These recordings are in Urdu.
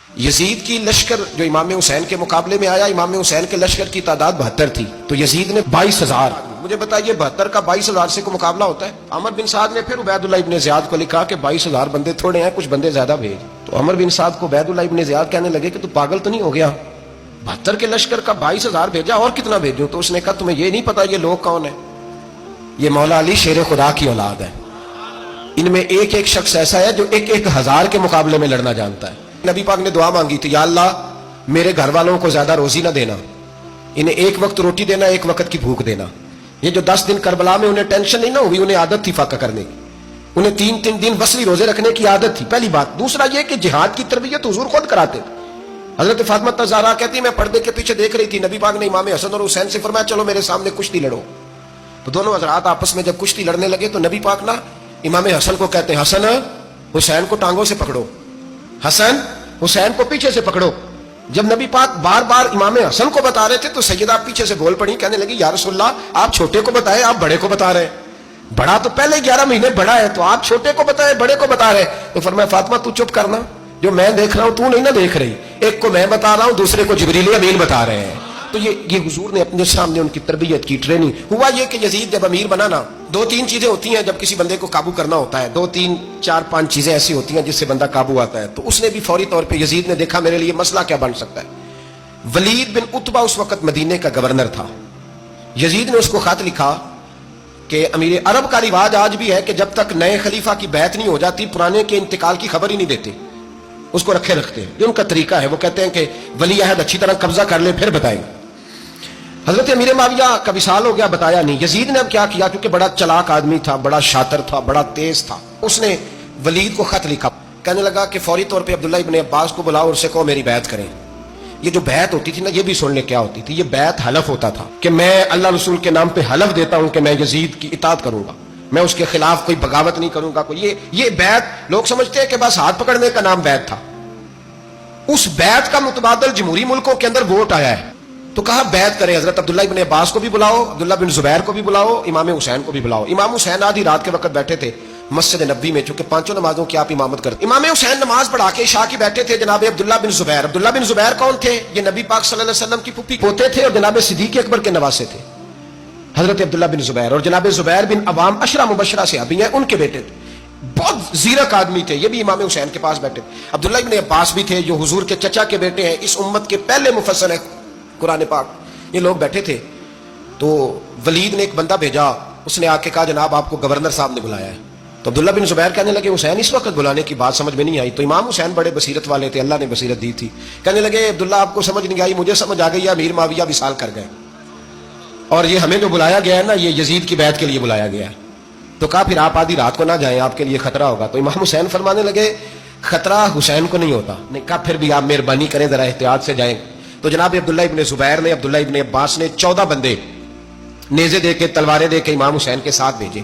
یزید کی لشکر جو امام حسین کے مقابلے میں آیا، امام حسین کے لشکر کی تعداد 72 تھی، تو یزید نے 22,000. مجھے بتائیے 72 کا 22,000 سے کو مقابلہ ہوتا ہے؟ عمر بن سعد نے پھر عبید اللہ ابن زیاد کو لکھا کہ 22,000 بندے تھوڑے ہیں، کچھ بندے زیادہ بھیج. تو عمر بن سعد کو عبید اللہ ابن زیاد کہنے لگے کہ تو پاگل تو نہیں ہو گیا، 72 کے لشکر کا 22,000 بھیجا، اور کتنا بھیجوں؟ تو اس نے کہا تمہیں یہ نہیں پتا یہ لوگ کون ہیں؟ یہ مولا علی شیر خدا کی اولاد ہے. ان میں ایک ایک شخص ایسا ہے جو 1,000 کے مقابلے میں لڑنا جانتا ہے. نبی پاک نے دعا مانگی تھی، یا اللہ میرے گھر والوں کو زیادہ روزی نہ دینا، انہیں ایک وقت روٹی دینا، ایک وقت کی بھوک دینا. یہ جو 10 دن کربلا میں انہیں ٹینشن نہیں نہ ہوئی، انہیں عادت تھی فاقہ کرنے کی، انہیں 3 دن وصلی روزے رکھنے کی عادت تھی. پہلی بات. دوسرا یہ کہ جہاد کی تربیت حضور خود کراتے تھے. حضرت فاطمہ زہرا کہتی میں پردے کے پیچھے دیکھ رہی تھی، نبی پاک نے امام حسن اور حسین سے فرمایا چلو میرے سامنے کشتی لڑو. تو دونوں حضرات آپس میں جب کشتی لڑنے لگے تو نبی پاک نا امام حسن کو کہتے ہیں حسن حسین کو ٹانگوں سے پکڑو، حسن حسین کو پیچھے سے پکڑو. جب نبی پاک بار بار امام حسن کو بتا رہے تھے تو سیدہ پیچھے سے بول پڑی، کہنے لگی یا رسول اللہ آپ چھوٹے کو بتائے، آپ بڑے کو بتا رہے ہیں. بڑا تو پہلے 11 مہینے بڑا ہے، تو آپ چھوٹے کو بتائے بڑے کو بتا رہے. تو فرمایا فاطمہ تو چپ کرنا، جو میں دیکھ رہا ہوں تو نہیں نہ دیکھ رہی، ایک کو میں بتا رہا ہوں دوسرے کو جبریل امین بتا رہے ہیں. تو یہ حضور نے اپنے سامنے ان کی تربیت کی، ٹریننگ. ہوا یہ کہ یزید جب امیر بنا نا، 2-3 چیزیں ہوتی ہیں جب کسی بندے کو قابو کرنا ہوتا ہے، 2-3-4-5 چیزیں ایسی ہوتی ہیں جس سے بندہ قابو آتا ہے. تو اس نے بھی فوری طور پہ یزید نے دیکھا میرے لیے مسئلہ کیا بن سکتا ہے. ولید بن عتبہ اس وقت مدینے کا گورنر تھا. یزید نے اس کو خط لکھا کہ امیر عرب کا رواج آج بھی ہے کہ جب تک نئے خلیفہ کی بیعت نہیں ہو جاتی پرانے کے انتقال کی خبر ہی نہیں دیتے، اس کو رکھے رکھتے ہیں. یہ ان کا طریقہ ہے. وہ کہتے ہیں کہ ولی عہد اچھی طرح قبضہ کر لے پھر بتائیں. حضرت امیر معاویہ کا وصال ہو گیا، بتایا نہیں. یزید نے اب کیا کیا، کیونکہ بڑا چلاک آدمی تھا، بڑا شاطر تھا، بڑا تیز تھا، اس نے ولید کو خط لکھا. کہنے لگا کہ فوری طور پہ عبداللہ ابن عباس کو بلاؤ اور سے کہو میری بیعت کریں. یہ جو بیعت ہوتی تھی نا، یہ بھی سن لے کیا ہوتی تھی. یہ بیعت حلف ہوتا تھا کہ میں اللہ رسول کے نام پہ حلف دیتا ہوں کہ میں یزید کی اطاعت کروں گا، میں اس کے خلاف کوئی بغاوت نہیں کروں گا. کوئی یہ بیعت لوگ سمجھتے ہیں کہ بس ہاتھ پکڑنے کا نام بیعت تھا. اس بیعت کا متبادل جمہوری ملکوں کے اندر ووٹ آیا ہے. تو کہا بیعت کرے. حضرت عبداللہ ابن عباس کو بھی بلاؤ، عبداللہ بن زبیر کو بھی بلاؤ، امام حسین کو بھی بلاؤ. امام حسین آدھی رات کے وقت بیٹھے تھے مسجد نبوی میں، چونکہ 5 نمازوں کی آپ امامت کرتے. امام حسین نماز پڑھا کے عشاء کی بیٹھے تھے. جناب عبداللہ بن زبیر. عبداللہ بن زبیر کون تھے؟ یہ نبی پاک صلی اللہ علیہ وسلم کی پھوپھی پوتے تھے اور جناب صدیق اکبر کے نواسے تھے. حضرت عبداللہ بن زبیر اور جناب زبیر بن عوام عشرہ مبشرہ سے ابھی ہیں، ان کے بیٹے تھے. بہت زیرک آدمی تھے، یہ بھی امام حسین کے پاس بیٹھے. عبداللہ ابن عباس بھی تھے جو حضور کے چچا کے بیٹے ہیں، اس امت کے پہلے مفسر ہیں قرآن پاک. یہ لوگ بیٹھے تھے. تو ولید نے ایک بندہ بھیجا، اس نے آ کے کہا جناب آپ کو گورنر صاحب نے بلایا ہے. تو عبداللہ بن زبیر کہنے لگے حسین اس وقت بلانے کی بات سمجھ میں نہیں آئی. تو امام حسین بڑے بصیرت والے تھے، اللہ نے بصیرت دی تھی. کہنے لگے عبداللہ آپ کو سمجھ نہیں آئی، مجھے سمجھ آ گئی ہے، امیر معاویہ وصال کر گئے اور یہ ہمیں جو بلایا گیا ہے نا یہ یزید کی بیعت کے لیے بلایا گیا ہے. تو کہا پھر آپ آدھی رات کو نہ جائیں، آپ کے لیے خطرہ ہوگا. تو امام حسین فرمانے لگے خطرہ حسین کو نہیں ہوتا. نہیں کہا پھر بھی آپ مہربانی کریں ذرا احتیاط سے جائیں. تو جناب عبداللہ ابن زبیر نے، عبداللہ ابن عباس نے 14 بندے نیزے دے کے تلواریں دے کے امام حسین کے ساتھ بھیجے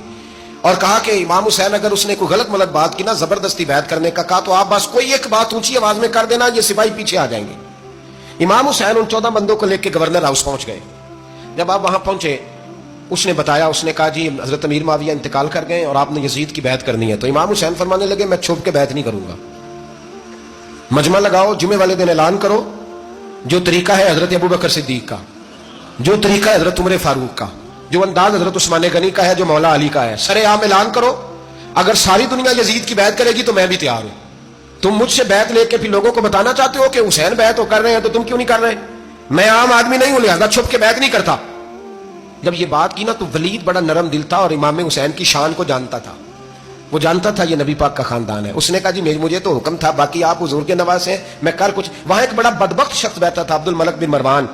اور کہا کہ امام حسین اگر اس نے کوئی غلط ملت بات کی نا، زبردستی بیعت کرنے کا کہا، تو آپ بس کوئی ایک بات اونچی آواز میں کر دینا، یہ سپاہی پیچھے آ جائیں گے. امام حسین ان 14 بندوں کو لے کے گورنر ہاؤس پہنچ گئے. جب آپ وہاں پہنچے اس نے بتایا، اس نے کہا جی حضرت امیر معاویہ انتقال کر گئے اور آپ نے یزید کی بیعت کرنی ہے. تو امام حسین فرمانے لگے میں چھپ کے بیعت نہیں کروں گا، مجمع لگاؤ، جمعے والے دن اعلان کرو، جو طریقہ ہے حضرت ابوبکر صدیق کا، جو طریقہ ہے حضرت عمر فاروق کا، جو انداز حضرت عثمان غنی کا ہے، جو مولا علی کا ہے، سر عام اعلان کرو. اگر ساری دنیا یزید کی بیعت کرے گی تو میں بھی تیار ہوں. تم مجھ سے بیعت لے کے پھر لوگوں کو بتانا چاہتے ہو کہ حسین بیعت تو کر رہے ہیں تو تم کیوں نہیں کر رہے؟ میں عام آدمی نہیں ہوں لہذا چھپ کے بیعت نہیں کرتا. جب یہ بات کی نا تو ولید بڑا نرم دل تھا اور امام حسین کی شان کو جانتا تھا. وہ جانتا تھا یہ نبی پاک کا خاندان ہے. اس نے کہا جی مجھے تو حکم تھا، باقی آپ حضور کے نواز ہیں، میں کر کچھ. وہاں ایک بڑا بدبخت شخص بیٹھا تھا عبد الملک بن مروان.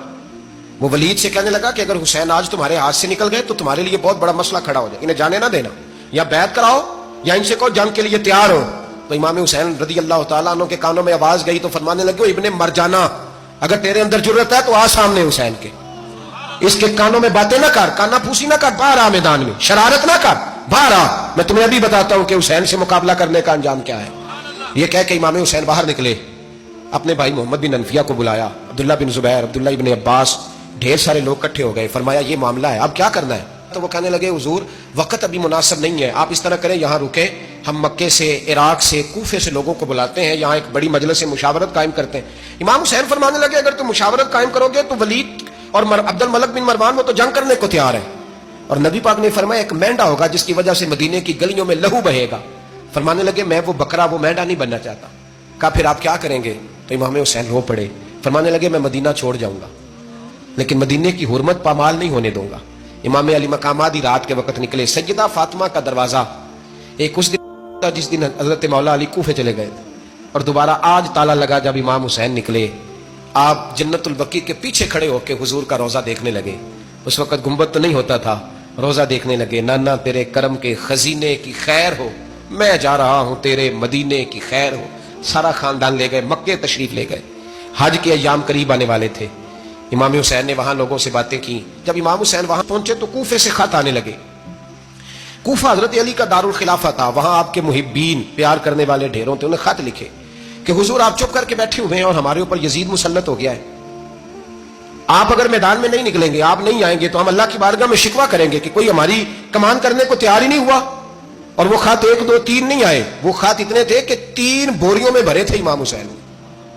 وہ ولید سے کہنے لگا کہ اگر حسین آج تمہارے ہاتھ سے نکل گئے تو تمہارے لیے بہت بڑا مسئلہ کھڑا ہو جائے، انہیں جانے نہ دینا، یا بیعت کراؤ یا ان سے کہو جنگ کے لیے تیار ہو. تو امام حسین رضی اللہ تعالیٰ عنہ کے کانوں میں آواز گئی تو فرمانے لگے ابن مرجانہ اگر تیرے اندر جرت ہے تو آ سامنے حسین کے، اس کے کانوں میں باتیں نہ کر، کانا پھوسی نہ کر، باہر آ میدان میں، شرارت نہ کر، باہر آ، میں تمہیں ابھی بتاتا ہوں کہ حسین سے مقابلہ کرنے کا انجام کیا ہے. یہ کہہ کہ امام حسین باہر نکلے، اپنے بھائی محمد بن انفیہ کو بلایا، عبداللہ بن زبیر، عبداللہ ابن عباس، ڈھیر سارے لوگ اکٹھے ہو گئے. فرمایا یہ معاملہ ہے، اب کیا کرنا ہے؟ تو وہ کہنے لگے حضور وقت ابھی مناسب نہیں ہے، آپ اس طرح کریں یہاں رکیں، ہم مکے سے، عراق سے، کوفے سے لوگوں کو بلاتے ہیں، یہاں ایک بڑی مجلس مشاورت قائم کرتے ہیں۔ امام حسین فرمانے لگے اگر تم مشاورت قائم کرو گے تو ولید اور عبد الملک بن مروان وہ تو جنگ کرنے کو تیار ہے، اور نبی پاک نے فرمایا ایک مینڈا ہوگا جس کی وجہ سے مدینے کی گلیوں میں لہو بہے گا۔ فرمانے لگے میں وہ بکرا، وہ مینڈا نہیں بننا چاہتا۔ کہا پھر آپ کیا کریں گے؟ تو امام حسین رو پڑے، فرمانے لگے میں مدینہ چھوڑ جاؤں گا لیکن مدینے کی حرمت پامال نہیں ہونے دوں گا۔ امام علی مقام آدھی رات کے وقت نکلے، سیدہ فاطمہ کا دروازہ ایک اس دن تھا جس دن حضرت مولا علی کوفے چلے گئے تھے، اور دوبارہ آج تالا لگا جب امام حسین نکلے۔ آپ جنت البقیع کے پیچھے کھڑے ہو کے حضور کا روزہ دیکھنے لگے، اس وقت گنبد تو نہیں ہوتا تھا، روزہ دیکھنے لگے۔ نانا تیرے کرم کے خزینے کی خیر ہو، میں جا رہا ہوں تیرے مدینے کی خیر ہو۔ سارا خاندان لے گئے، مکے تشریف لے گئے، حج کے ایام قریب آنے والے تھے۔ امام حسین نے وہاں لوگوں سے باتیں کی۔ جب امام حسین وہاں پہنچے تو کوفے سے خط آنے لگے۔ کوفہ حضرت علی کا دارالخلافہ تھا، وہاں آپ کے محبین، پیار کرنے والے ڈھیروں تھے، انہیں خط لکھے کہ حضور آپ چپ کر کے بیٹھے ہوئے ہیں اور ہمارے اوپر یزید مسلط ہو گیا ہے، آپ اگر میدان میں نہیں نکلیں گے، آپ نہیں آئیں گے تو ہم اللہ کی بارگاہ میں شکوہ کریں گے کہ کوئی ہماری کمان کرنے کو تیار ہی نہیں ہوا۔ اور وہ خط 1 2 3 نہیں آئے، وہ خط اتنے تھے کہ 3 بوریوں میں بھرے تھے امام حسین،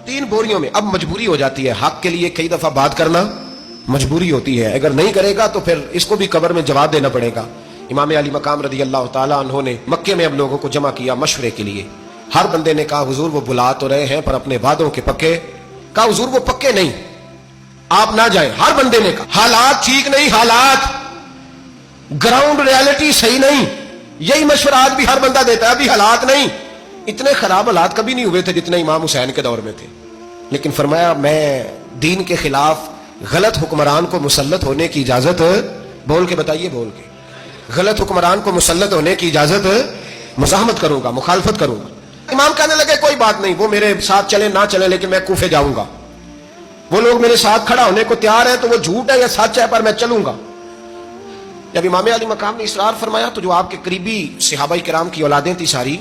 3 بوریوں میں۔ اب مجبوری ہو جاتی ہے، حق کے لیے کئی دفعہ بات کرنا مجبوری ہوتی ہے، اگر نہیں کرے گا تو پھر اس کو بھی قبر میں جواب دینا پڑے گا۔ امام علی مقام رضی اللہ تعالیٰ عنہ نے مکے میں اب لوگوں کو جمع کیا مشورے کے لیے۔ ہر بندے نے کہا حضور وہ بلا تو رہے ہیں پر اپنے وعدوں کے پکے؟ کہا حضور وہ پکے نہیں، آپ نہ جائیں۔ ہر بندے نے کہا حالات ٹھیک نہیں، حالات گراؤنڈ ریالٹی صحیح نہیں، یہی مشورہ آج بھی ہر بندہ دیتا ہے، ابھی حالات نہیں۔ اتنے خراب حالات کبھی نہیں ہوئے تھے جتنے امام حسین کے دور میں تھے، لیکن فرمایا میں دین کے خلاف غلط حکمران کو مسلط ہونے کی اجازت، بول کے بتائیے، بول کے، غلط حکمران کو مسلط ہونے کی اجازت مزاحمت کروں گا، مخالفت کروں گا۔ امام کہنے لگے کوئی بات نہیں، وہ میرے ساتھ چلے نہ چلے لیکن میں کوفے جاؤں گا، وہ لوگ میرے ساتھ کھڑا ہونے کو تیار ہے تو وہ جھوٹ ہے یا سچ ہے پر میں چلوں گا۔ جب امام علی مقام نے اصرار فرمایا تو جو آپ کے قریبی صحابہ کرام کی اولادیں تھی ساری،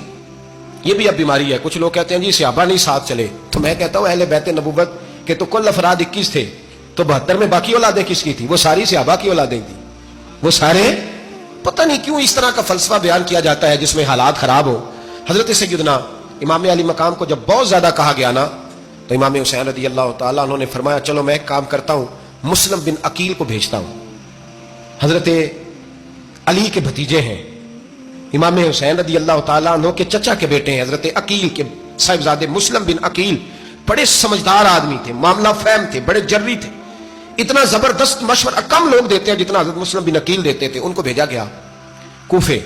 یہ بھی اب بیماری ہے، کچھ لوگ کہتے ہیں جی صحابہ نہیں ساتھ چلے، تو میں کہتا ہوں اہل بیت نبوت کے تو کل افراد 21 تھے، تو 72 میں باقی اولادیں کس کی تھی؟ وہ ساری صحابہ کی اولادیں تھیں، وہ سارے، پتہ نہیں کیوں اس طرح کا فلسفہ بیان کیا جاتا ہے جس میں حالات خراب ہو۔ حضرت سیدنا امام علی مقام کو جب بہت زیادہ کہا گیا نا تو امام حسین رضی اللہ تعالیٰ انہوں نے فرمایا چلو میں ایک کام کرتا ہوں، مسلم بن عقیل کو بھیجتا ہوں، حضرت علی کے بھتیجے ہیں، امام حسین رضی اللہ تعالیٰ عنہ کے چچا کے بیٹے ہیں، حضرت عقیل کے صاحبزادے مسلم بن عقیل، بڑے سمجھدار آدمی تھے، معاملہ فہم تھے، بڑے جری تھے، اتنا زبردست مشورہ کم لوگ دیتے ہیں جتنا حضرت مسلم بن عقیل دیتے تھے۔ ان کو بھیجا گیا کوفے۔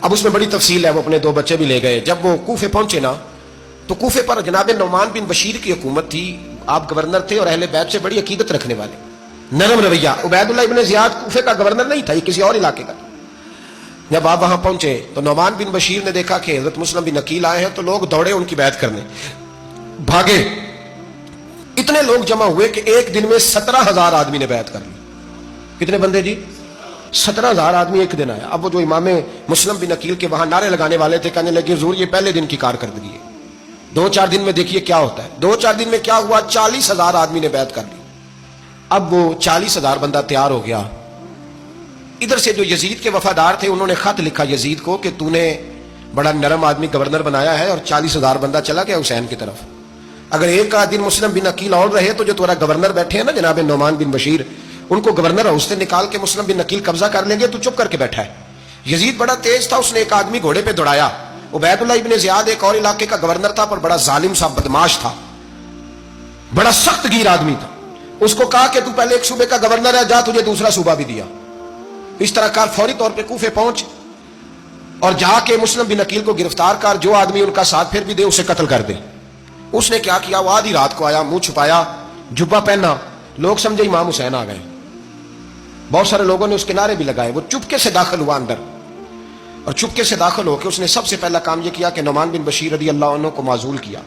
اب اس میں بڑی تفصیل ہے، وہ اپنے 2 بچے بھی لے گئے۔ جب وہ کوفے پہنچے نا تو کوفے پر جناب نعمان بن بشیر کی حکومت تھی، آپ گورنر تھے اور اہل بیت سے بڑی عقیدت رکھنے والے، نرم رویہ۔ عبید اللہ ابن زیاد کوفے کا گورنر نہیں تھا، یہ کسی اور علاقے کا تھا۔ جب آپ وہاں پہنچے تو نعمان بن بشیر نے دیکھا کہ حضرت مسلم بن عقیل آئے ہیں تو لوگ دوڑے ان کی بیعت کرنے، بھاگے، اتنے لوگ جمع ہوئے کہ ایک دن میں 17,000 آدمی نے بیعت کر لی۔ کتنے بندے جی؟ 17,000 آدمی ایک دن آیا۔ اب وہ جو امام مسلم بن عقیل کے وہاں نعرے لگانے والے تھے کہنے لگے حضور یہ پہلے دن کی کارکردگی ہے، 2-4 دن میں دیکھیے کیا ہوتا ہے۔ 2-4 دن میں کیا ہوا؟ 40,000 آدمی نے بیعت کر لی۔ اب وہ 40,000 بندہ تیار ہو گیا۔ ادھر سے جو یزید کے وفادار تھے انہوں نے خط لکھا یزید کو کہ تو نے بڑا نرم آدمی گورنر بنایا ہے اور 40,000 بندہ چلا گیا حسین کی طرف، اگر ایک دن مسلم بن عقیل اور رہے تو جو تمہارا گورنر بیٹھے ہیں نا جناب نعمان بن بشیر، ان کو گورنر ہاؤس سے نکال کے مسلم بن عقیل قبضہ کر لیں گے، تو چپ کر کے بیٹھا ہے۔ یزید بڑا تیز تھا، اس نے ایک آدمی گھوڑے پہ دوڑایا۔ عبید اللہ ابن زیاد ایک اور علاقے کا گورنر تھا پر بڑا ظالم سا بدماش تھا، بڑا سخت گیر آدمی تھا۔ اس کو کہا کہ تو پہلے ایک صوبے کا گورنر ہے، جا تجھے دوسرا صوبہ بھی دیا۔ اس طرح کار فوری طور پہ کوفے پہنچ اور جا کے مسلم بن عقیل کو گرفتار کر، جو آدمی ان کا ساتھ پھر بھی دے اسے قتل کر دے۔ اس نے کیا کیا؟ وہ آدھی رات کو آیا، منہ چھپایا، جبہ پہنا، لوگ سمجھے امام حسین آ گئے۔ بہت سارے لوگوں نے اس کے نعرے بھی لگائے۔ وہ چپکے سے داخل ہوا اندر، اور چپکے سے داخل ہو کے اس نے سب سے پہلا کام یہ کیا کہ نعمان بن بشیر رضی اللہ عنہ کو معزول کیا،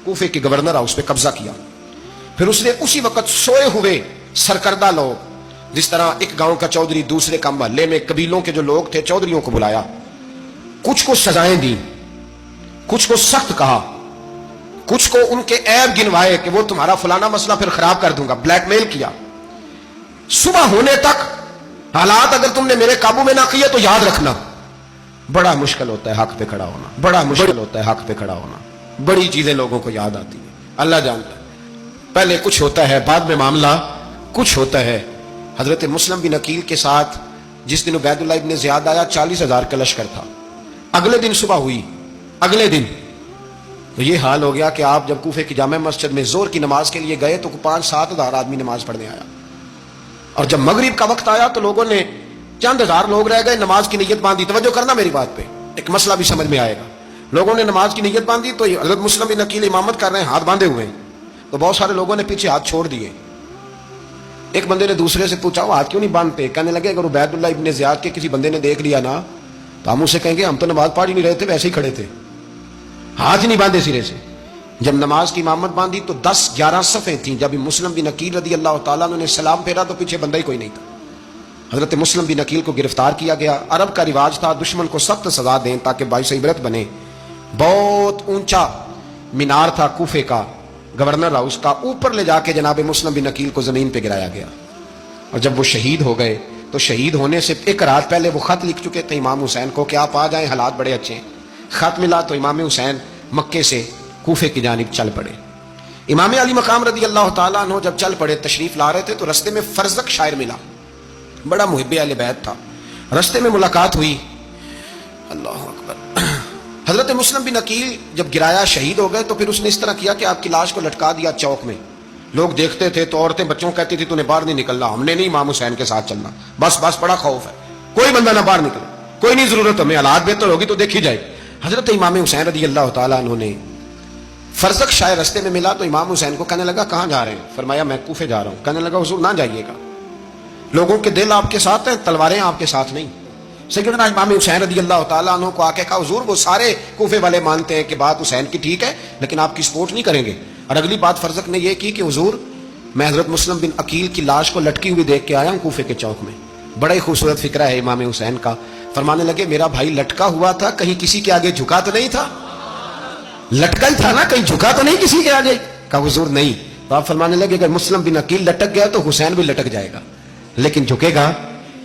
کوفے کے گورنر ہاؤس پہ قبضہ کیا۔ پھر اس نے اسی وقت سوئے ہوئے سرکردہ لوگ، جس طرح ایک گاؤں کا چودھری دوسرے کا محلے میں قبیلوں کے جو لوگ تھے چودھریوں کو بلایا، کچھ کو سزائیں دی، کچھ کو سخت کہا، کچھ کو ان کے عیب گنوائے کہ وہ تمہارا فلانا مسئلہ پھر خراب کر دوں گا، بلیک میل کیا۔ صبح ہونے تک حالات اگر تم نے میرے قابو میں نہ کیے تو یاد رکھنا بڑا مشکل ہوتا ہے حق پہ کھڑا ہونا، بڑا مشکل ہوتا ہے حق پہ کھڑا ہونا. بڑی چیزیں لوگوں کو یاد آتی ہیں، اللہ جانتا ہے. پہلے کچھ ہوتا ہے، بعد میں معاملہ کچھ ہوتا ہے. حضرت مسلم بن عقیل کے ساتھ جس دن عبید اللہ ابن زیاد آیا 40,000 کا لشکر تھا. اگلے دن صبح ہوئی، اگلے دن تو یہ حال ہو گیا کہ آپ جب کوفے کی جامع مسجد میں زور کی نماز کے لیے گئے تو 5-7 ہزار آدمی نماز پڑھنے آیا، اور جب مغرب کا وقت آیا تو لوگوں نے چند ہزار لوگ رہ گئے، نماز کی نیت باندھی. توجہ کرنا میری بات پہ، ایک مسئلہ بھی سمجھ میں آئے گا. لوگوں نے نماز کی نیت باندھی تو حضرت مسلم بن عقیل امامت کر رہے ہیں، ہاتھ باندھے ہوئے ہیں. تو بہت سارے لوگوں نے پیچھے ہاتھ چھوڑ دیے. ایک بندے نے دوسرے سے پوچھا وہ ہاتھ کیوں نہیں باندھتے؟ کہنے لگے اگر عبید اللہ ابن زیاد کے کسی بندے نے دیکھ لیا نا تو ہم اسے کہیں گے ہم تو نماز پڑھ ہی نہیں رہے تھے، ویسے ہی کھڑے تھے، ہاتھ ہی نہیں باندھے سرے سے. جب نماز کی امامت باندھی تو 10-11 صفیں تھیں. جب مسلم بن عقیل رضی اللہ تعالیٰ نے سلام پھیرا تو پیچھے بندہ ہی کوئی نہیں تھا. حضرت مسلم بن عقیل کو گرفتار کیا گیا. عرب کا رواج تھا دشمن کو سخت سزا دیں تاکہ باعث عبرت بنے. بہت اونچا مینار تھا کوفے کا، گورنر ہاؤس کا، اوپر لے جا کے جناب مسلم بن عقیل کو زمین پہ گرایا گیا. اور جب وہ شہید ہو گئے تو شہید ہونے سے ایک رات پہلے وہ خط لکھ چکے تھے امام حسین کو کہ آپ آ جائیں، حالات بڑے اچھے ہیں. خط ملا تو امام حسین مکے سے کوفے کی جانب چل پڑے. امام علی مقام رضی اللہ تعالیٰ عنہ جب چل پڑے تشریف لا رہے تھے تو رستے میں فرزق شاعر ملا، بڑا محب اہل بیت تھا. رستے میں ملاقات ہوئی، اللہ اکبر. حضرت مسلم بن عقیل جب گرایا شہید ہو گئے تو پھر اس نے اس طرح کیا کہ آپ کی لاش کو لٹکا دیا چوک میں. لوگ دیکھتے تھے تو عورتیں بچوں کہتی تھی تو نے باہر نہیں نکلنا، ہم نے نہیں امام حسین کے ساتھ چلنا، بس بڑا خوف ہے، کوئی بندہ نہ باہر نکلے، کوئی نہیں ضرورت ہمیں، حالات بہتر ہوگی تو دیکھی جائے. حضرت امام حسین رضی اللہ تعالیٰ عنہ نے فرزق شاعر رستے میں ملا تو امام حسین کو کہنے لگا کہاں جا رہے ہیں؟ فرمایا میں کوفے جا رہا ہوں. کہنے لگا حضور نہ جائیے گا، لوگوں کے دل آپ کے ساتھ ہیں، تلواریں آپ کے ساتھ نہیں. سیدنا امام حسین رضی اللہ تعالیٰ عنہ کو آ کے کہا حضور وہ سارے کوفے والے مانتے ہیں کہ بات حسین کی ٹھیک ہے لیکن آپ کی سپورٹ نہیں کریں گے. اور اگلی بات فرزق نے یہ کی کہ حضور میں حضرت مسلم بن عقیل کی لاش کو لٹکی ہوئی دیکھ کے آیا ہوں کوفے کے چوک میں. بڑا ہی خوبصورت فکرہ ہے امام حسین کا. فرمانے لگے میرا بھائی لٹکا ہوا تھا، کہیں کسی کے آگے جھکا تو نہیں تھا؟ لٹکا ہی تھا نا، کہیں جھکا تو نہیں کسی کے آگے؟ کہا حضور نہیں. تو آپ فرمانے لگے اگر مسلم بن عقیل لٹک گیا تو حسین بھی لٹک جائے گا لیکن جھکے گا.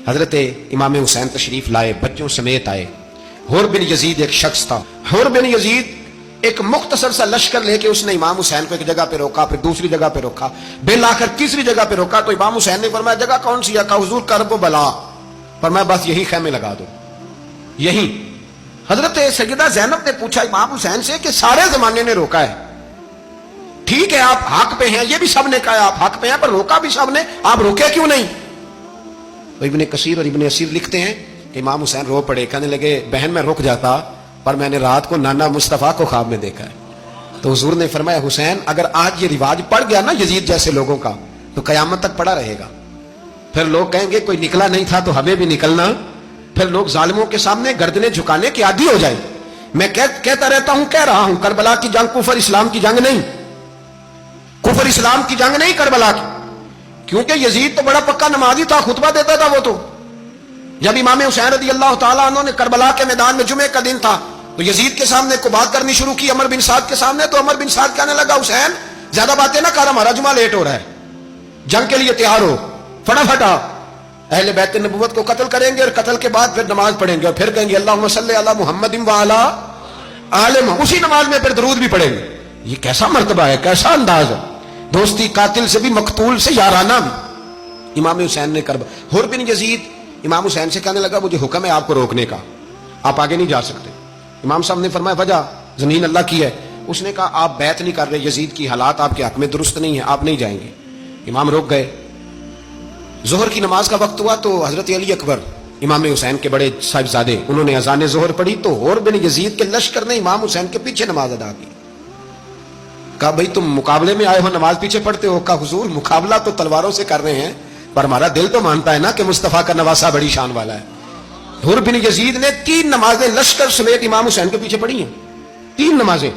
حضرت امام حسین تشریف لائے، بچوں سمیت آئے. حر بن یزید ایک شخص تھا. حر بن یزید ایک مختصر سا لشکر لے کے اس نے امام حسین کو ایک جگہ پہ روکا، پھر دوسری جگہ پہ روکا، بالآخر تیسری جگہ پہ روکا. تو امام حسین نے فرمایا جگہ کون سی ہے؟ کہا حضور کرب و بلا. فرمایا بس یہی خیمے لگا دو، یہی. حضرت سیدہ زینب نے پوچھا امام حسین سے کہ سارے زمانے نے روکا ہے، ٹھیک ہے آپ حق پہ ہیں، یہ بھی سب نے کہا آپ حق پہ ہیں، پر روکا بھی سب نے، آپ روکے کیوں نہیں؟ تو ابن کثیر اور ابن اسیر لکھتے ہیں کہ امام حسین رو پڑے. کہنے لگے بہن میں رک جاتا پر میں نے رات کو نانا مصطفیٰ کو خواب میں دیکھا ہے. تو حضور نے فرمایا حسین اگر آج یہ رواج پڑ گیا نا یزید جیسے لوگوں کا تو قیامت تک پڑا رہے گا. پھر لوگ کہیں گے کوئی نکلا نہیں تھا تو ہمیں بھی نکلنا. پھر لوگ ظالموں کے سامنے گردنیں جھکانے کے عادی ہو جائیں. میں کہتا رہتا ہوں، کہہ رہا ہوں، کربلا کی جنگ کفر اسلام کی جنگ نہیں، کفر اسلام کی جنگ نہیں کربلا کی. کیونکہ یزید تو بڑا پکا نمازی تھا، خطبہ دیتا تھا. وہ تو جب امام حسین رضی اللہ تعالیٰ عنہ نے کربلا کے میدان میں جمعے کا دن تھا تو یزید کے سامنے کو بات کرنی شروع کی عمر بن سعد کے سامنے. تو عمر بن سعد کہنے لگا حسین زیادہ باتیں نہ کر، ہمارا جمعہ لیٹ ہو رہا ہے، جنگ کے لیے تیار ہو، فٹافٹ آ. اہل بیت نبوت کو قتل کریں گے اور قتل کے بعد پھر نماز پڑھیں گے اور پھر کہیں گے اللہم صلی علی محمد وعلی آل محمد، اسی نماز میں پھر درود بھی پڑھیں گے. یہ کیسا مرتبہ ہے، کیسا انداز ہے. دوستی قاتل سے بھی مقتول سے یارانہ بھی. امام حسین نے حر بن یزید امام حسین سے کہنے لگا مجھے حکم ہے آپ کو روکنے کا، آپ آگے نہیں جا سکتے. امام صاحب نے فرمایا وجہ زمین اللہ کی ہے. اس نے کہا آپ بیعت نہیں کر رہے، یزید کی حالات آپ کے حق میں درست نہیں ہیں، آپ نہیں جائیں گے. امام روک گئے. ظہر کی نماز کا وقت ہوا تو حضرت علی اکبر امام حسین کے بڑے صاحبزادے انہوں نے اذان ظہر پڑھی تو حر بن یزید کے لشکر نے امام حسین کے پیچھے نماز ادا کی. کہا بھئی تم مقابلے میں آئے ہو نماز پیچھے پڑھتے ہو؟ کہا حضور مقابلہ تو تلواروں سے کر رہے ہیں پر ہمارا دل تو مانتا ہے نا کہ مصطفیٰ کا نواسہ بڑی شان والا ہے. حر بن یزید نے 3 نمازیں لشکر سمیت امام حسین کے پیچھے پڑھی ہیں، 3 نمازیں،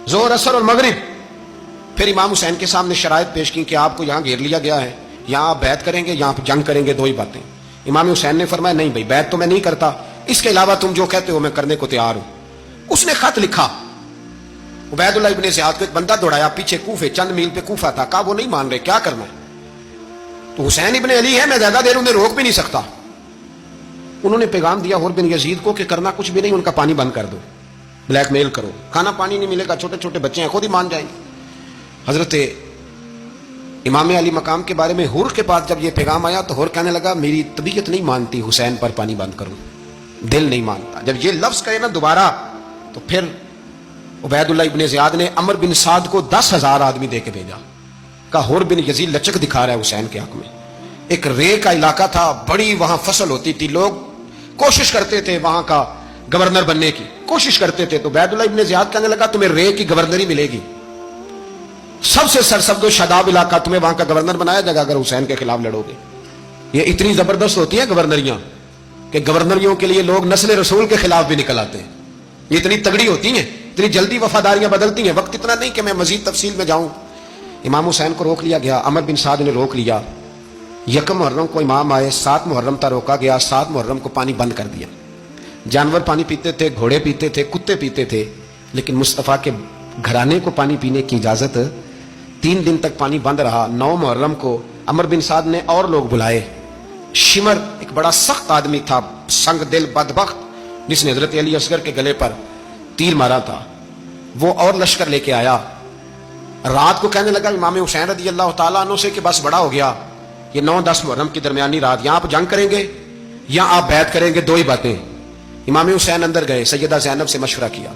ظہر اثر اور مغرب. پھر امام حسین کے سامنے شرائط پیش کی کہ آپ کو یہاں گھیر لیا گیا ہے، یہاں آپ بیعت کریں گے، یہاں جنگ کریں گے، 2 ہی باتیں. امام حسین نے فرمایا نہیں بھائی بیعت تو میں نہیں کرتا، اس کے علاوہ تم جو کہتے ہو میں کرنے کو تیار ہوں. اس نے خط لکھا، عبید اللہ ابن زیاد کو ایک بندہ دوڑایا پیچھے کوفے، چند میل پہ کوفہ تھا. کہا وہ نہیں مان رہے، کیا کرنا ہے؟ تو حسین ابن علی ہے، میں زیادہ دیر انہیں روک بھی نہیں سکتا. انہوں نے پیغام دیا ہور بن یزید کو کہ کرنا کچھ بھی نہیں، ان کا پانی بند کر دو، بلیک میل کرو، کھانا پانی نہیں ملے گا، چھوٹے چھوٹے بچے ہیں خود ہی مان جائیں گے۔ حضرت امام علی مقام کے بارے میں حور کے پاس جب یہ پیغام آیا تو حور کہنے لگا میری طبیعت نہیں مانتی حسین پر پانی بند کروں، دل نہیں مانتا۔ جب یہ لفظ کہے نا دوبارہ تو پھر عبید اللہ ابن زیاد نے عمر بن سعد کو 10,000 آدمی دے کے بھیجا، کہا حور بن یزید لچک دکھا رہا ہے حسین کے حق میں۔ ایک رے کا علاقہ تھا، بڑی وہاں فصل ہوتی تھی، لوگ کوشش کرتے تھے وہاں کا گورنر بننے کی کوشش کرتے تھے، تو عبید اللہ ابن زیاد کہنے لگا تمہیں رے کی گورنری ملے گی، سب سے سرسبز و شاداب علاقہ، تمہیں وہاں کا گورنر بنایا جائے گا اگر حسین کے خلاف لڑو گے۔ یہ اتنی زبردست ہوتی ہیں گورنریاں کہ گورنریوں کے لیے لوگ نسل رسول کے خلاف بھی نکل آتے ہیں، یہ اتنی تگڑی ہوتی ہیں، اتنی جلدی وفاداریاں بدلتی ہیں۔ وقت اتنا نہیں کہ میں مزید تفصیل میں جاؤں۔ امام حسین کو روک لیا گیا، عمر بن سعد نے روک لیا، یکم محرم کو امام آئے، 7 محرم تک روکا گیا، 7 محرم کو پانی بند کر دیا۔ جانور پانی پیتے تھے، گھوڑے پیتے تھے، کتے پیتے تھے، لیکن مصطفیٰ کے گھرانے کو پانی پینے کی اجازت 3 دن تک پانی بند رہا۔ 9 محرم کو عمر بن سعد نے اور لوگ بلائے۔ شمر ایک بڑا سخت آدمی تھا، سنگ دل بدبخت، جس نے حضرت علی اصغر کے گلے پر تیر مارا تھا، وہ اور لشکر لے کے آیا۔ رات کو کہنے لگا امام حسین رضی اللہ تعالیٰ عنہ سے کہ بس بڑا ہو گیا، یہ 9-10 محرم کی درمیانی رات، یہاں آپ جنگ کریں گے یا آپ بیعت کریں گے، 2 ہی باتیں۔ امام حسین اندر گئے، سیدہ زینب سے مشورہ کیا،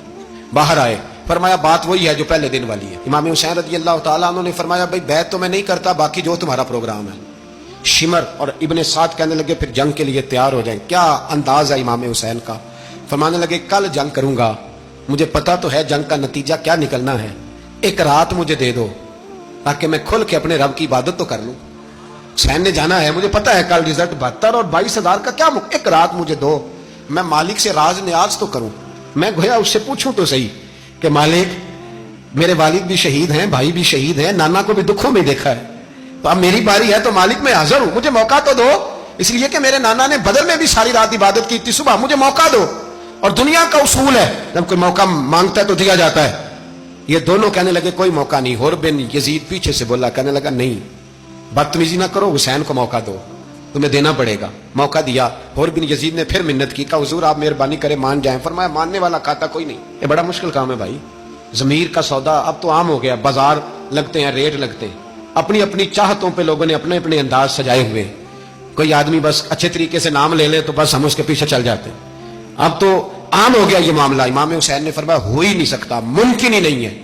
باہر آئے، فرمایا بات وہی ہے جو پہلے دن والی ہے۔ امام حسین رضی اللہ تعالیٰ عنہ نے فرمایا بھائی بیعت تو میں نہیں کرتا، باقی جو تمہارا پروگرام ہے۔ شمر اور ابن سعد کہنے لگے پھر جنگ کے لیے تیار ہو جائیں۔ کیا انداز ہے امام حسین کا، فرمانے لگے کل جنگ کروں گا، مجھے پتا تو ہے جنگ کا نتیجہ کیا نکلنا ہے، ایک رات مجھے دے دو تاکہ میں کھل کے اپنے رب کی عبادت تو کر لوں۔ حسین نے جانا ہے، مجھے پتا ہے کل رزلٹ 72 اور 22,000 کا کیا، ایک رات مجھے دو، میں مالک سے راز نیاز تو کروں، میں گویا اس سے پوچھوں تو صحیح کہ مالک میرے والد بھی شہید ہیں، بھائی بھی شہید ہیں، نانا کو بھی دکھوں میں دیکھا ہے، تو اب میری باری ہے تو مالک میں حاضر ہوں، مجھے موقع تو دو، اس لیے کہ میرے نانا نے بدر میں بھی ساری رات عبادت کی تھی، صبح مجھے موقع دو۔ اور دنیا کا اصول ہے جب کوئی موقع مانگتا ہے تو دیا جاتا ہے۔ یہ دونوں کہنے لگے کوئی موقع نہیں۔ حور بن یزید پیچھے سے بولا، کہنے لگا نہیں بدتمیزی نہ کرو، حسین کو موقع دو، تمہیں دینا پڑے گا۔ موقع دیا۔ حور بن یزید نے پھر منت کی، کہا حضور آپ مہربانی کرے مان جائیں۔ فرمایا ماننے والا کھاتا کوئی نہیں، یہ بڑا مشکل کام ہے بھائی، ضمیر کا سودا اب تو عام ہو گیا، بازار لگتے ہیں، ریٹ لگتے ہیں، اپنی اپنی چاہتوں پہ لوگوں نے اپنے اپنے انداز سجائے ہوئے، کوئی آدمی بس اچھے طریقے سے نام لے لے تو بس ہم اس کے پیچھے چل جاتے ہیں، اب تو عام ہو گیا یہ معاملہ۔ امام حسین نے فرمایا ہو ہی نہیں سکتا، ممکن ہی نہیں ہے۔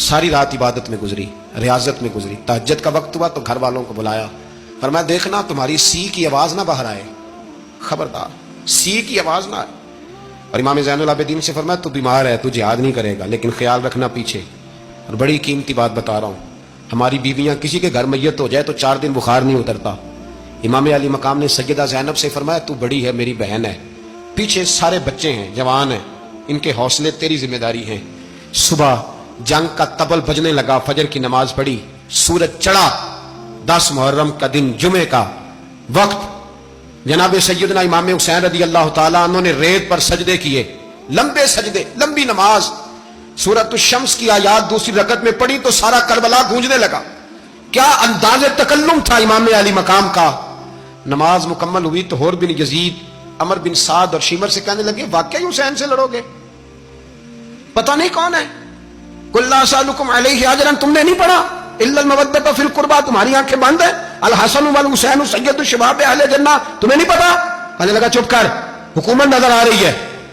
ساری رات عبادت میں گزری، ریاضت میں گزری، تہجد کا وقت ہوا تو گھر والوں کو بلایا، فرمایا دیکھنا تمہاری سی کی آواز نہ باہر آئے، خبردار سی کی آواز نہ آئے۔ اور امام زین العابدین سے فرمایا تو بیمار ہے، تو جہاد نہیں کرے گا، لیکن خیال رکھنا پیچھے۔ اور بڑی قیمتی بات بتا رہا ہوں، ہماری بیویاں کسی کے گھر میت ہو جائے تو 4 دن بخار نہیں اترتا۔ امام علی مقام نے سیدہ زینب سے فرمایا تو بڑی ہے، میری بہن ہے، پیچھے سارے بچے ہیں، جوان ہیں، ان کے حوصلے تیری ذمہ داری ہیں۔ صبح جنگ کا طبل بجنے لگا، فجر کی نماز پڑھی، سورج چڑھا، 10 محرم کا دن، جمعے کا وقت، جناب سیدنا امام حسین رضی اللہ تعالیٰ عنہ نے ریت پر سجدے کیے، لمبے سجدے، لمبی نماز، سورۃ الشمس کی آیات دوسری رکعت میں پڑھی تو سارا کربلا گونجنے لگا۔ کیا انداز تکلم تھا امام علی مقام کا۔ نماز مکمل ہوئی تو حور بن یزید، عمر بن سعد اور شمر سے کہنے لگے واقعی حسین سے لڑو گے؟ پتہ نہیں کون ہے؟ قل لا اسألکم علیہ اجرا، تم نے نہیں پڑھا الا المودۃ فی القربى، تمہاری آنکھیں بند ہیں، الحسن والحسین سید الشباب اہل جنہ، تمہیں نہیں پتا؟ کہنے لگا چپ کر، حکومت نظر آ رہی ہے۔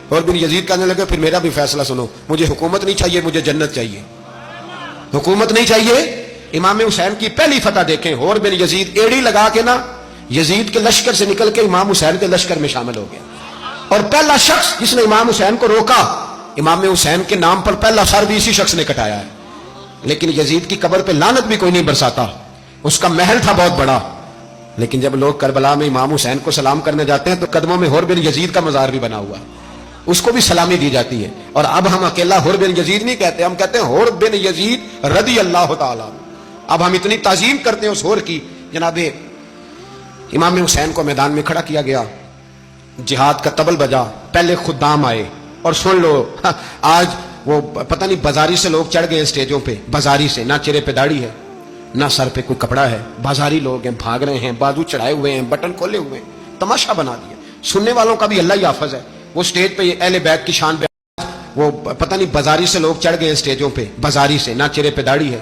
اور بن یزید کہنے لگے پھر میرا بھی فیصلہ سنو، مجھے حکومت نہیں چاہیے، مجھے جنت چاہیے، حکومت نہیں چاہیے۔ امام حسین کی پہلی فتح دیکھیں، حور بن یزید ایڑی لگا کے نا یزید کے لشکر سے نکل کے امام حسین کے لشکر میں شامل ہو گیا، اور پہلا شخص جس نے امام حسین کو روکا، امام حسین کے نام پر پہلا سر بھی اسی شخص نے کٹایا ہے۔ لیکن یزید کی قبر پہ لعنت بھی کوئی نہیں برساتا، اس کا محل تھا بہت بڑا، لیکن جب لوگ کربلا میں امام حسین کو سلام کرنے جاتے ہیں تو قدموں میں حور بن یزید کا مزار بھی بنا ہوا ہے، اس کو بھی سلامی دی جاتی ہے۔ اور اب ہم اکیلا حور بن یزید نہیں کہتے، ہم کہتے ہیں حور بن یزید رضی اللہ تعالیٰ۔ اب ہم اتنی تعظیم کرتے ہیں اس حور کی۔ جناب امام حسین کو میدان میں کھڑا کیا گیا، جہاد کا طبل بجا، پہلے خدام آئے، اور سن لو آج وہ پتہ نہیں بازاری سے لوگ چڑھ گئے اسٹیجوں پہ، بازاری سے، نہ چہرے پہ داڑھی ہے نہ سر پہ کوئی کپڑا ہے، بازاری لوگ ہیں، بھاگ رہے ہیں، بازو چڑھائے ہوئے ہیں، بٹن کھولے ہوئے ہیں، تماشا بنا دیا۔ سننے والوں کا بھی اللہ ہی حافظ ہے. وہ سٹیج پہ اہل بیت کی شان پہ وہ پتہ نہیں بازاری سے لوگ چڑھ گئے اسٹیجوں پہ, بازاری سے, نہ چہرے پہ داڑھی ہے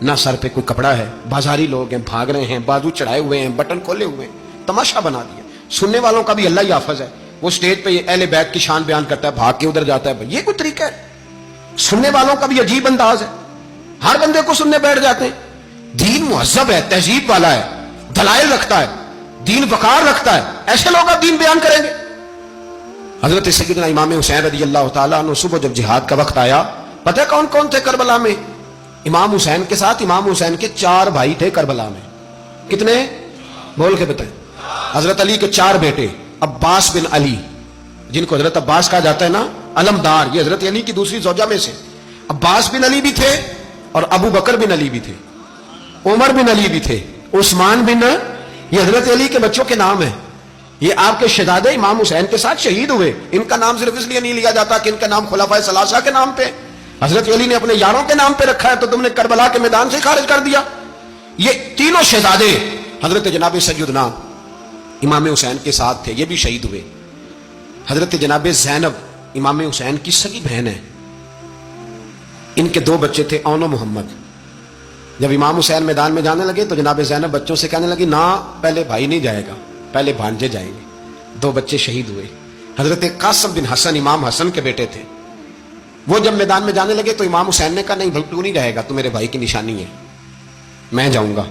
نہ سر پہ کوئی کپڑا ہے, بازاری لوگ ہیں, بھاگ رہے ہیں, بازو چڑھائے ہوئے ہیں, بٹن کھولے ہوئے ہیں, تماشا بنا دیا. سننے والوں کا بھی اللہ ہی حافظ ہے. وہ سٹیج پہ اہل بیت کی شان بیان کرتا ہے, بھاگ کے ادھر جاتا ہے. یہ کوئی طریقہ ہے؟ سننے والوں کا بھی عجیب انداز ہے, ہر بندے کو سننے بیٹھ جاتے ہیں. دین مہذب ہے, تہذیب والا ہے, دلائل رکھتا ہے, دین وقار رکھتا ہے, ایسے لوگ اب دین بیان کریں گے؟ حضرت سیدنا امام حسین رضی اللہ تعالیٰ عنہ صبح جب جہاد کا وقت آیا, پتہ کون کون تھے کربلا میں؟ امام حسین کے ساتھ امام حسین کے 4 بھائی تھے کربلا میں. کتنے؟ بول کے بتائیں. حضرت علی کے 4 بیٹے, عباس بن علی جن کو حضرت عباس کہا جاتا ہے نا, علمدار, یہ حضرت علی کی دوسری زوجہ میں سے. عباس بن علی بھی تھے اور ابو بکر بن علی بھی تھے, عمر بن علی بھی تھے, عثمان بن, یہ حضرت علی کے بچوں کے نام ہیں. یہ آپ کے شہزادے امام حسین کے ساتھ شہید ہوئے. ان کا نام صرف اس لیے نہیں لیا جاتا کہ ان کا نام خلفائے ثلاثہ کے نام پہ, حضرت علی نے اپنے یاروں کے نام پہ رکھا ہے, تو تم نے کربلا کے میدان سے خارج کر دیا. یہ تینوں شہزادے حضرت جناب سیدنا امام حسین کے ساتھ تھے, یہ بھی شہید ہوئے. حضرت جناب زینب امام حسین کی سگی بہن ہے, ان کے 2 بچے تھے, اون و محمد. جب امام حسین میدان میں جانے لگے تو جناب زینب بچوں سے کہنے لگی, نہ پہلے بھائی نہیں جائے گا, پہلے بھانجے جائیں گے. 2 بچے شہید ہوئے. حضرت قاسم بن حسن امام حسن کے بیٹے تھے, وہ جب میدان میں جانے لگے تو امام حسین نے کہا, نہیں تو نہیں رہے گا, تو میرے بھائی کی نشانی ہے, میں جاؤں گا.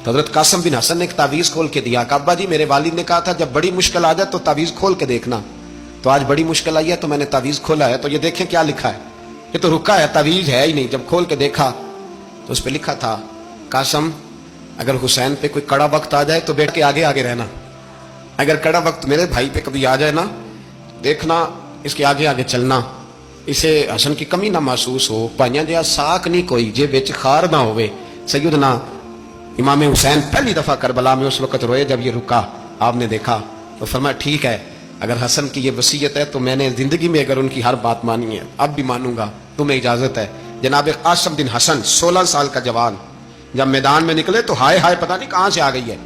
تو حضرت قاسم بن حسن نے ایک تعویذ کھول کے دیا کہ ابا جی میرے والد نے کہا تھا جب بڑی مشکل آ جائے تو تعویذ کھول کے دیکھنا, تو آج بڑی مشکل آئی ہے تو میں نے تعویذ کھولا ہے, تو یہ دیکھیں کیا لکھا ہے. یہ تو رکا ہے, تعویذ ہے ہی نہیں. جب کھول کے دیکھا تو اس پہ لکھا تھا, قاسم اگر حسین پہ کوئی کڑا وقت آ جائے تو بیٹھ کے آگے آگے رہنا, اگر کڑا وقت میرے بھائی پہ کبھی آ جائے نا, دیکھنا اس کے آگے آگے چلنا, اسے حسن کی کمی نہ محسوس ہو. بھائیاں جہاں ساک نہیں کوئی جے بچ خار نہ ہوئے. سیدنا امام حسین پہلی دفعہ کربلا میں اس وقت روئے جب یہ رکا, آپ نے دیکھا تو فرمایا ٹھیک ہے, اگر حسن کی یہ وصیت ہے تو میں نے زندگی میں اگر ان کی ہر بات مانی ہے اب بھی مانوں گا, تمہیں اجازت ہے. جناب قاسم بن حسن 16 سال کا جوان جب میدان میں نکلے تو ہائے ہائے پتہ نہیں کہاں سے آ گئی ہے.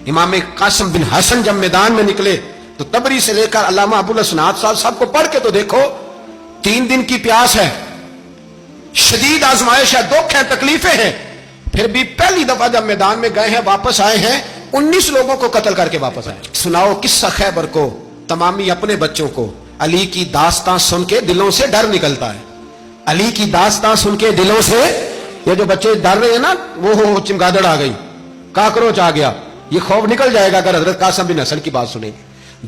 امام قاسم بن حسن جب میدان میں نکلے تو تبری سے لے کر علامہ ابو الاسناد صاحب کو پڑھ کے تو دیکھو, 3 دن کی پیاس ہے, شدید آزمائش ہے, دکھ ہے, تکلیفیں ہیں, پھر بھی پہلی دفعہ جب میدان میں گئے ہیں واپس آئے ہیں 19 لوگوں کو قتل کر کے واپس آئے. سناؤ قصہ خیبر کو, تمامی اپنے بچوں کو. علی کی داستان سن کے دلوں سے ڈر نکلتا ہے, علی کی داستان سن کے دلوں سے, یہ جو بچے ڈر رہے ہیں نا, وہ چمگادڑ آ گئی, کاکروچ آ گیا, یہ خوف نکل جائے گا اگر حضرت قاسم بن حسن کی بات سنیں.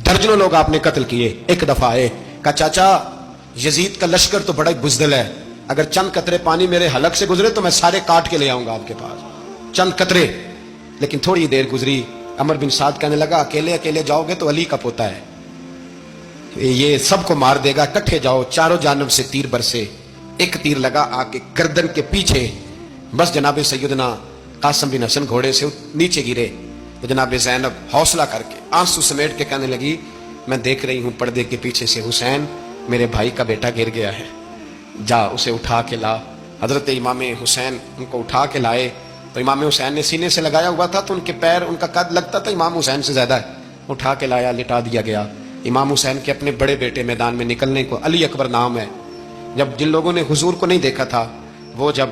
درجنوں لوگ آپ نے قتل کیے. ایک دفعہ آئے, کہا چاچا یزید کا لشکر تو بڑا بزدل ہے, اگر چند قطرے پانی میرے حلق سے گزرے تو میں سارے کاٹ کے لے آؤں گا آپ کے پاس, چند قطرے. لیکن تھوڑی دیر گزری, عمر بن سعد کہنے لگا اکیلے اکیلے جاؤ گے تو علی کا پوتا ہے, یہ سب کو مار دے گا, اکٹھے جاؤ. چاروں جانب سے تیر برسے, ایک تیر لگا آ کے گردن کے پیچھے, بس جناب سیدنا قاسم بن حسن گھوڑے سے نیچے گرے. تو جناب زینب حوصلہ کر کے آنسو سمیٹ کے کہنے لگی, میں دیکھ رہی ہوں پردے کے پیچھے سے حسین, میرے بھائی کا بیٹا گر گیا ہے, جا اسے اٹھا کے لا. حضرت امام حسین ان کو اٹھا کے لائے تو امام حسین نے سینے سے لگایا ہوا تھا تو ان کے پیر, ان کا قد لگتا تھا امام حسین سے زیادہ ہے, اٹھا کے لایا, لٹا دیا گیا. امام حسین کے اپنے بڑے بیٹے میدان میں نکلنے کو, علی اکبر نام ہے, جب جن لوگوں نے حضور کو نہیں دیکھا تھا وہ جب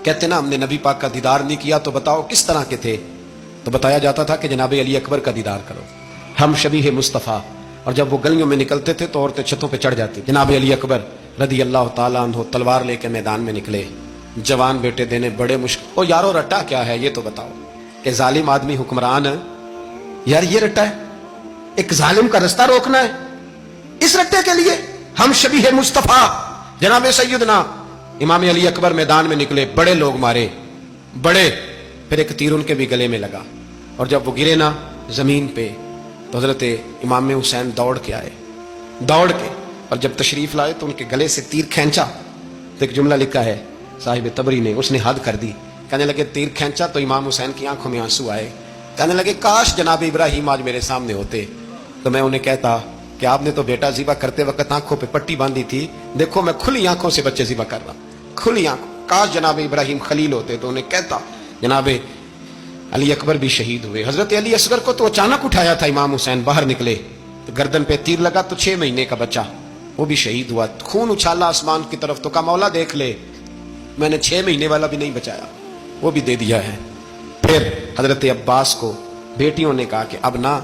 کہتے نا ہم نے نبی پاک کا دیدار نہیں کیا تو بتاؤ کس طرح کے تھے, تو بتایا جاتا تھا کہ جناب علی اکبر کا دیدار کرو, ہم شبیہ مصطفیٰ. اور جب وہ گلیوں میں نکلتے تھے تو عورتیں چھتوں پہ چڑھ جاتی. جناب علی اکبر رضی اللہ تعالیٰ عنہ تلوار لے کے میدان میں نکلے, جوان بیٹے دینے بڑے مشکل. او یارو رٹا کیا ہے یہ تو بتاؤ, کہ ظالم آدمی حکمران ہے, یار یہ رٹا ہے, ایک ظالم کا رستہ روکنا ہے, اس رٹے کے لیے ہم شبیہ مصطفیٰ. جناب سیدنا امام علی اکبر میدان میں نکلے, بڑے لوگ مارے, بڑے, پھر ایک تیر ان کے بھی گلے میں لگا, اور جب وہ گرے نا زمین پہ تو حضرت امام حسین دوڑ کے آئے, دوڑ کے, اور جب تشریف لائے تو ان کے گلے سے تیر کھینچا تو ایک جملہ لکھا ہے صاحب تبری نے, اس نے حد کر دی. کہنے لگے تیر کھینچا تو امام حسین کی آنکھوں میں آنسو آئے, کہنے لگے کاش جناب ابراہیم آج میرے سامنے ہوتے تو میں انہیں کہتا کہ آپ نے تو بیٹا ذبح کرتے وقت آنکھوں پہ پٹی باندھی تھی, دیکھو میں کھلی آنکھوں سے بچے ذبح کر رہا, کھلی آنکھوں. کاش جناب ابراہیم خلیل ہوتے تو انہیں کہتا. جناب علی اکبر بھی شہید ہوئے. حضرت علی اصغر کو تو اچانک اٹھایا تھا امام حسین, باہر نکلے, تو گردن پہ تیر لگا تو 6 مہینے کا بچہ وہ بھی شہید ہوا. خون اچھالا آسمان کی طرف تو کہا مولا دیکھ لے میں نے 6 مہینے والا بھی نہیں بچایا, وہ بھی دے دیا ہے. پھر حضرت عباس کو بیٹیوں نے کہا کہ اب نہ,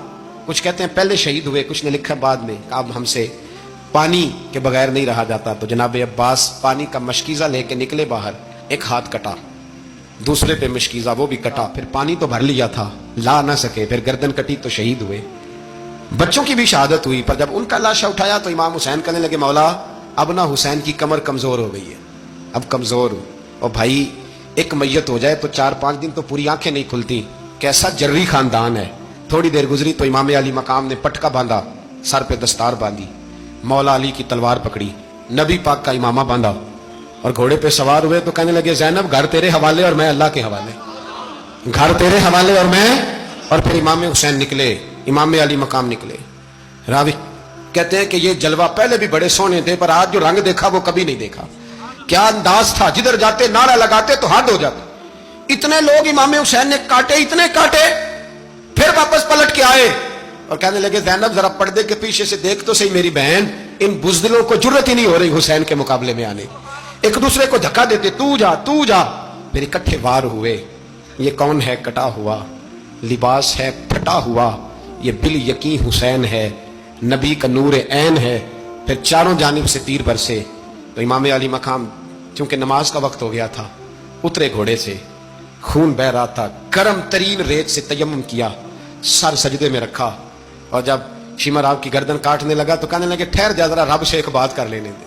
کچھ کہتے ہیں پہلے شہید ہوئے, کچھ نے لکھا بعد میں, اب ہم سے پانی کے بغیر نہیں رہا جاتا. تو جناب عباس پانی کا مشکیزہ لے کے نکلے باہر, ایک ہاتھ کٹا, دوسرے پہ مشکیزہ وہ بھی کٹا, پھر پانی تو بھر لیا تھا لا نہ سکے, پھر گردن کٹی تو شہید ہوئے. بچوں کی بھی شہادت ہوئی, پر جب ان کا لاشا اٹھایا تو امام حسین کہنے لگے مولا اب نہ حسین کی کمر کمزور ہو گئی ہے, اب کمزور ہو. اور بھائی ایک میت ہو جائے تو 4-5 دن تو پوری آنکھیں نہیں کھلتی, کیسا جری خاندان ہے. تھوڑی دیر گزری تو امام علی مقام نے پٹکا باندھا, سر پہ دستار باندھی, مولا علی کی تلوار پکڑی, نبی پاک کا امامہ باندھا اور گھوڑے پہ سوار ہوئے تو کہنے لگے زینب گھر تیرے حوالے اور میں اللہ کے حوالے, گھر تیرے حوالے اور میں. اور پھر امام حسین نکلے, امام علی مقام نکلے. راوی کہتے ہیں کہ یہ جلوہ پہلے بھی بڑے سونے تھے, پر آج جو رنگ دیکھا وہ کبھی نہیں دیکھا. کیا انداز تھا, جدھر جاتے نعرہ لگاتے تو حد ہو جاتے. اتنے لوگ امام حسین نے کاٹے, اتنے کاٹے, پھر واپس پلٹ کے آئے اور کہنے لگے زینب ذرا پردے کے پیچھے سے دیکھ تو صحیح میری بہن, ان بزدلوں کو جرت ہی نہیں ہو رہی حسین کے مقابلے میں آنے, ایک دوسرے کو دھکا دیتے, تو جا تو جا. پھر اکٹھے وار ہوئے. یہ کون ہے کٹا ہوا, لباس ہے پھٹا ہوا, یہ بال یقین حسین ہے, نبی کا نور عین ہے. پھر چاروں جانب سے تیر برسے. تو امام علی مقام چونکہ نماز کا وقت ہو گیا تھا, اترے گھوڑے سے, خون بہ رہا تھا, گرم ترین ریت سے تیمم کیا, سر سجدے میں رکھا, اور جب شیمہ راو کی گردن کاٹنے لگا تو کہنے لگے ٹھہر جا ذرا رب سے ایک بات کر لینے دے.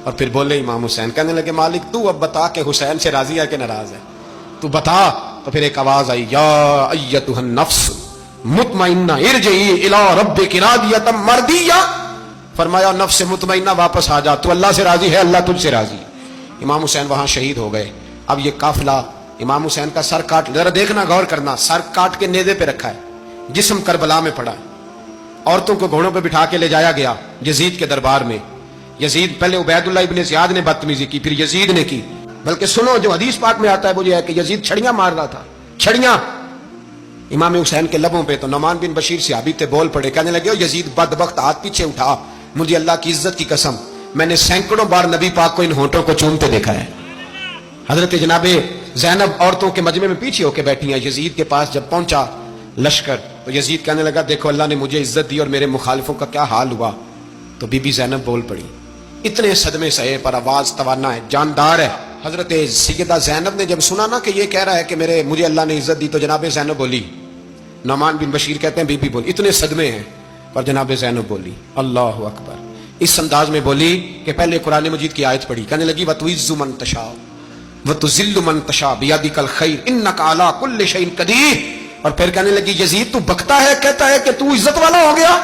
اور پھر بولے امام حسین, کہنے لگے مالک تو اب بتا کہ حسین سے راضی ہے کہ ناراض ہے, تو بتا. تو پھر ایک آواز آئی, یا ایتھا النفس مطمئنہ ارجعی الی ربک راضیۃ مرضیہ. فرمایا نفس مطمئنہ واپس آ جا, تو اللہ سے راضی ہے, اللہ تجھ سے راضی. امام حسین وہاں شہید ہو گئے. اب یہ قافلہ امام حسین کا سر کاٹ, ذرا دیکھنا غور کرنا, سر کاٹ کے نیزے پہ رکھا ہے, جسم کربلا میں پڑا. عورتوں کو گھوڑوں پہ بٹھا کے لے جایا گیا یزید کے دربار میں. یزید پہلے عبید اللہ ابن زیاد نے بدتمیزی کی, پھر یزید نے کی. بلکہ سنو جو حدیث پاک میں آتا ہے وہ یہ ہے کہ یزید چھڑیاں مار رہا تھا, چھڑیاں امام حسین کے لبوں پہ. تو نعمان بن بشیر صحابی تھے, بول پڑے, کہنے لگے یزید بدبخت ہاتھ پیچھے اٹھا, مجھے اللہ کی عزت کی قسم میں نے سینکڑوں بار نبی پاک کو ان ہونٹوں کو چومتے دیکھا ہے. حضرت جناب زینب عورتوں کے مجمع میں پیچھے ہو کے بیٹھی ہیں. یزید کے پاس جب پہنچا لشکر تو یزید کہنے لگا دیکھو اللہ نے مجھے عزت دی اور میرے مخالفوں کا کیا حال ہوا. تو بی بی زینب بول پڑی, اتنے صدمے سہے پر آواز توانا ہے, جاندار ہے. حضرت سیدہ زینب نے جب سنا نا کہ یہ کہہ رہا ہے کہ مجھے اللہ نے عزت دی, تو جناب زینب بولی. نعمان بن بشیر کہتے ہیں بی بی بولی, اتنے صدمے ہیں پر جناب زینب بولی اللہ اکبر, اس انداز میں بولی کہ پہلے قرآن مجید کی آیت پڑھی, کہنے لگی وَتُعِزُّ مَن تَشَاءُ وَتُذِلُّ مَن تَشَاءُ بِيَدِكَ الْخَيْرُ إِنَّكَ عَلَىٰ كُلِّ شَيْءٍ قَدِيرٌ. اور پھر کہنے لگی یزید تو بکتا ہے, کہتا ہے کہ تو عزت والا ہو گیا,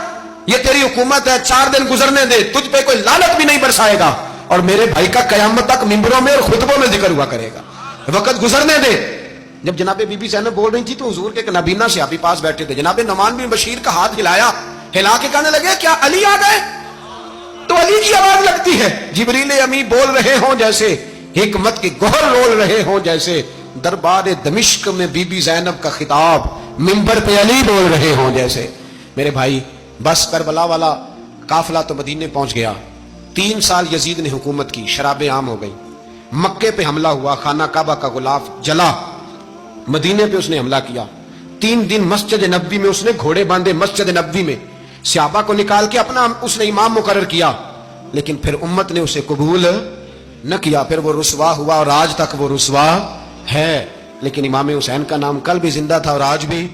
یہ تیری حکومت ہے, 4 دن گزرنے دے, تجھ پہ کوئی لعنت بھی نہیں برسائے گا, اور میرے بھائی کا قیامت تک ممبروں میں اور خطبوں میں ذکر ہوا کرے گا, وقت گزرنے دے. جب جناب بی بی زینب بول رہی تھی تو حضور کے نابینا صحابی پاس بیٹھے تھے. جناب نعمان بن بشیر کا ہاتھ ہلایا, ہلا کے کہنے لگے کیا علی آ گئے؟ تو علی کی آواز لگتی ہے, جبریل امی بول رہے ہوں جیسے, حکمت کے گوہر رول رہے ہوں جیسے, دربار دمشق میں بی بی زینب کا خطاب, منبر پہ علی بول رہے ہوں جیسے. میرے بھائی بس کربلا والا قافلہ تو مدینے پہنچ گیا. 3 سال یزید نے حکومت کی, شرابیں عام ہو گئی, مکے پہ حملہ ہوا, خانہ کعبہ کا غلاف جلا, مدینے پہ اس نے حملہ کیا. 3 دن مسجد نبوی میں اس نے گھوڑے باندھے, مسجد نبوی میں صحابہ کو نکال کے اپنا اس نے امام مقرر کیا, لیکن پھر امت نے اسے قبول نہ کیا. پھر وہ رسوا ہوا اور آج تک وہ رسوا ہے, لیکن امام حسین کا نام کل بھی زندہ تھا اور آج بھی